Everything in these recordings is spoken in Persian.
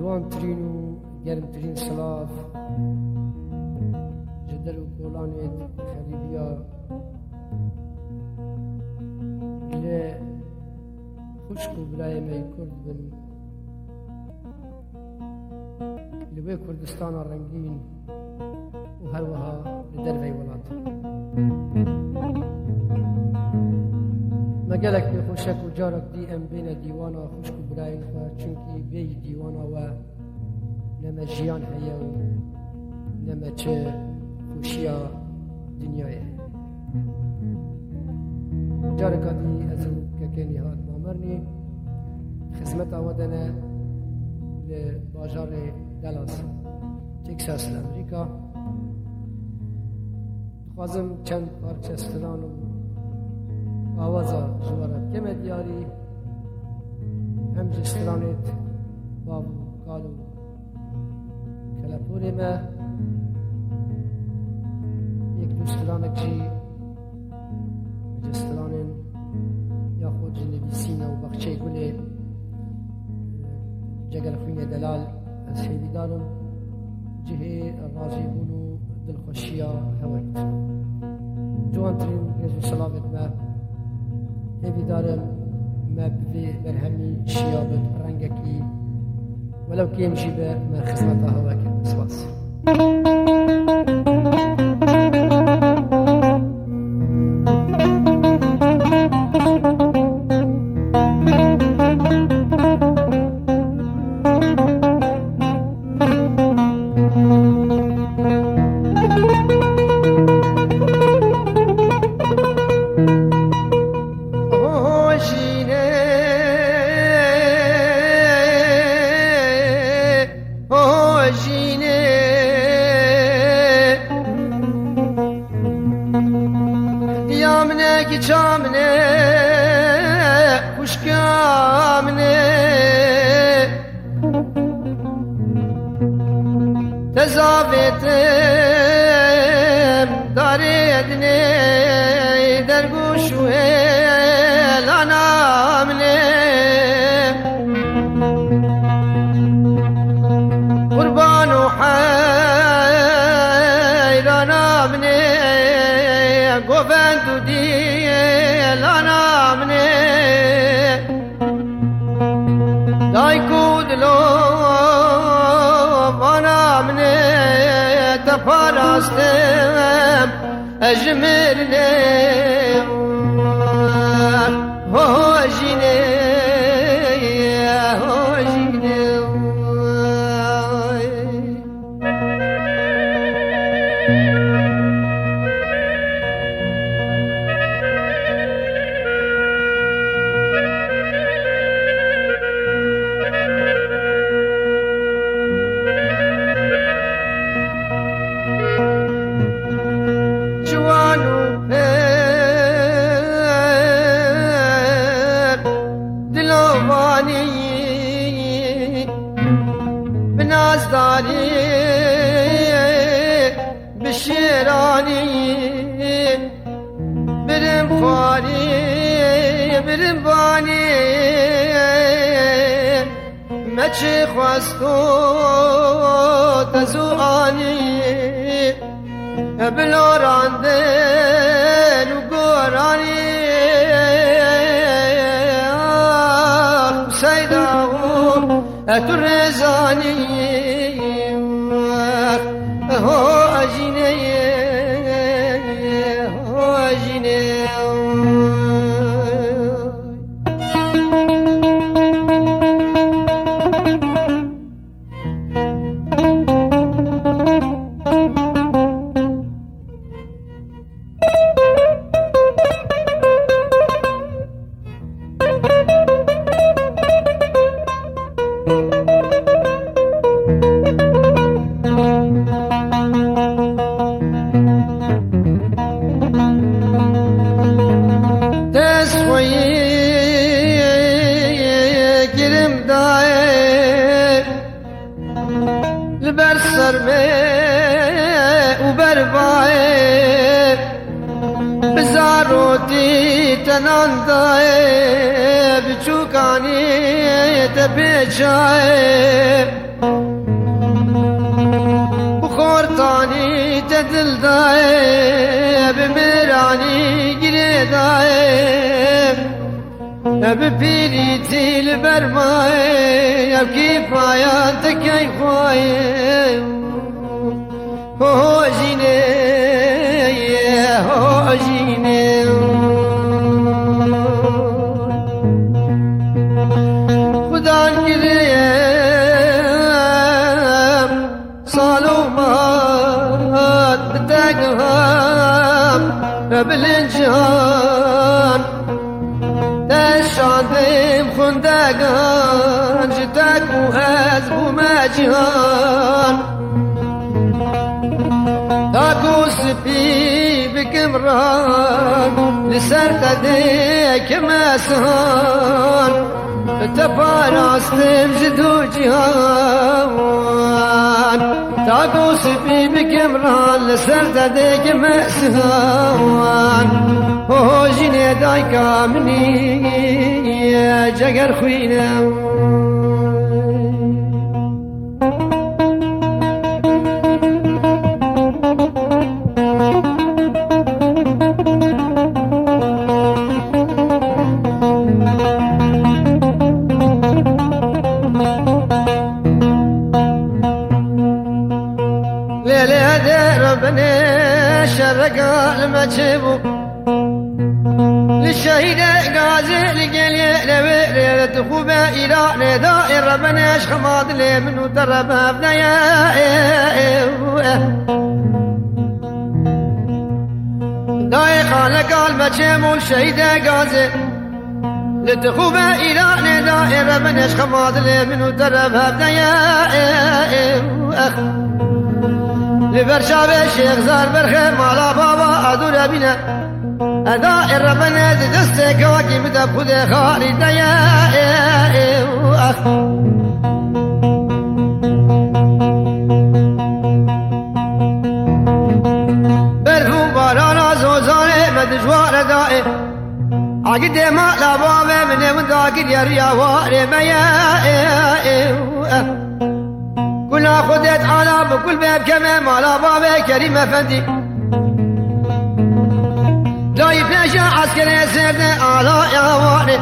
جوانترین و گرمترین سلاف جدل و کولانت خریبیا لی خشک و برای می کرد بن لوی کردستان رنگین و هر وها لدروی ولات مگلک به خوشک و جارک دی ام بین دیوانا خشک و برای خواه چونکی بی دیوانا و نمه جیان هیا و نمه چه خوشیا دنیای جارکا دی از ککنی هات مامرنی خدمت آودنه لباجار دالاس تکساس لامریکا خوازم چند پارچه استران و آوازا جوارت کمه دیاری هم جسترانت بابو کالو کلپوری ما یک دوسترانک جی جسترانن یا خود جنبیسین و بخچه گله جگر خوین دلال از هیوی دارم جهه راضی بونو دلخوشیا هوایت جوانترین رزو سلامت ما هیوی دارم ما بوی برهمی شیابت رنگکی ولو كيم جيبه ما خدمتها هواك سواس Çamne kuşkamne tezavetem daredne derguşu el anamne kurbanu hayranamne govendu di پاراستم اجمرنه هوجینه هوجینه بنازداری بشیرانی برم خواری برم بانی مچه خواستو تزوانی بلوراندن و گورانی سیداو ترزانی هو اجینه هو اجینه لبر سرمه و بربایه بزاروتی تناندایه بچوکانی تبیچایه دل داي بمراني جري داي ببيريتي البرماي يبكي فاياتك يا خواي هو جيني هو جيني خدا القريم صالومات بتقهام بالانجهان تشعدم خندقان جتك وهزب ومجهان تاكو سبي بكمران لسرت ديك مسهان تفارستم جدو جهان تاكو سبي بكمران لسرت ديك مسهان هو جيني دايكا مني يا جگر خوينا ليلي هدي ربنا شرقا لما تشبو للشهيد غازي لقلي لبيري تخوبة إيران دائر ربنا خماض لي منو درب ابنيا داي خالق المجمو الشهيد غازي لتخوبة إيران دائر ربنا خماض لي منو درب ابنيا لبرشاب الشيخ زار برخي مالا بابا أدور بنا أدائر ربنا دستك وكي متبخذ خالد يا أخ برفو بارانا زوزاني مدجوار دائي عقد ما لبابي من مداكر يا رياواري ميا كنا خدت على بكل باب كما مالا بابي كريم أفندي داي بيشا عسكري سيرنا على يواني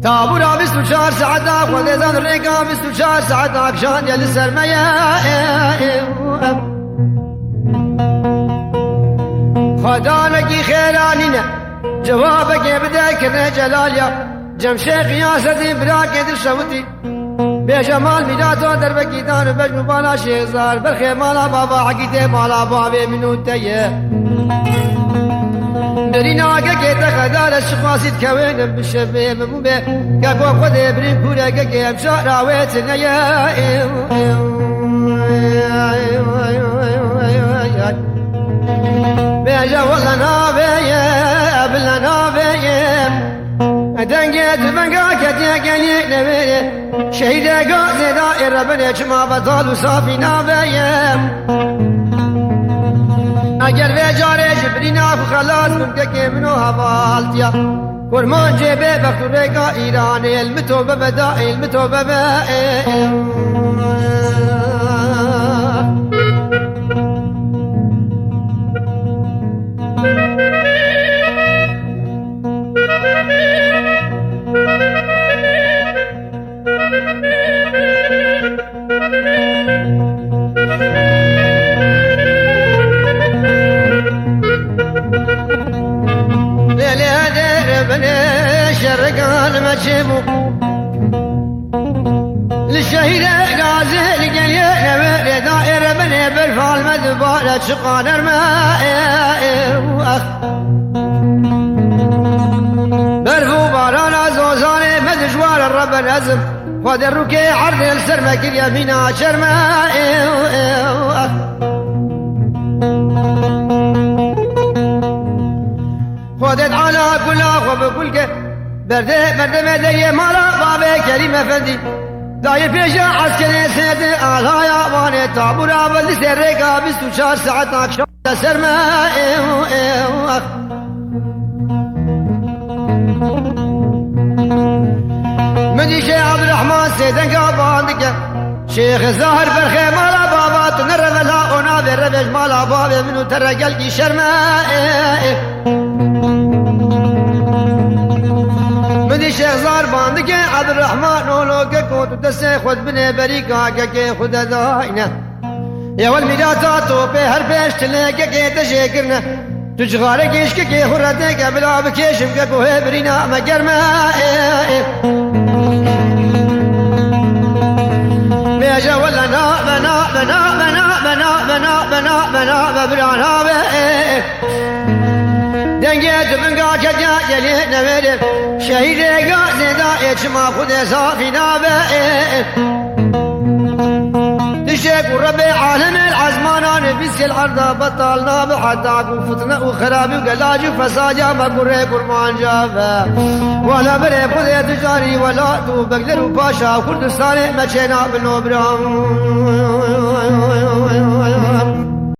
تابورا 24 ساعة خدزان ريقا 24 ساعة عكشان يلي سرميا خدانكي خيرانينا جوابك يبدا كنا جلاليا جمشي قياستي براكي دل شوتي بجمال ميلاتو دربكي دان بجنو بالا شيزار برخي مالا بابا عقيدي مالا بابي منو تيه برينا كيتا خدار الشخاصي تكوين بالشبه مموبه كاكو خده برين كورا كي امشارا ويتنا يا بيجا والله نابي بلا نابي دنگت منگا كتيا كني نبي شهيد غازي دائر ربنا ما بطل وصافي نابي اگر به جاره جبرینا خلاص ممکن که منو حوالتیا کرمان جبه بخوره کا ایران علم تو ببدا علم تو ببا شرقان مجمو للشهيد غازي لقلي نبي دائر بني بالفال مدبارة شقان الماء برفو بارانا زوزاني مدجوار الرب الأزم ودروكي عرض السرمك اليمين شرماء خودت على كل أخوة بكل برده مدري مالا بابي كريم أفندي داير بيجا عسكري سيد آلايا واني تابورا بلد سيريكا 24 ساعة أكشان سرما مدي شيخ عبد الرحمن سيدن قاباندك شيخ الزهر برخي مالا بابا تنرد لا ونابر ربش مالا باب منو ترقل کی شرمه مدی شیخ زار باند که عبدالرحمن اولو که کود دست خود بنه بری که خود داینه یا والمیراتا تو به هر پیش تله که تشکرنه تو جغاره کش که خورده که بلا بکشم که کوه برینا مگرمه بیجا ولا نا بنا بنا بنا بنا بنا بنا بنا ببرانا به دنگه دبنگا کجا جلی نویده شهیده گا زنده اچما خود صافینا به تشكر رب عالم العزمان بس العرض بطلنا بحداك وفتنة وخراب وقلاج وفساجا ما قرى قرمان جافا ولا بري بذي تجاري ولا تو بقدر وباشا وكردستاني مچينا بالنوبرام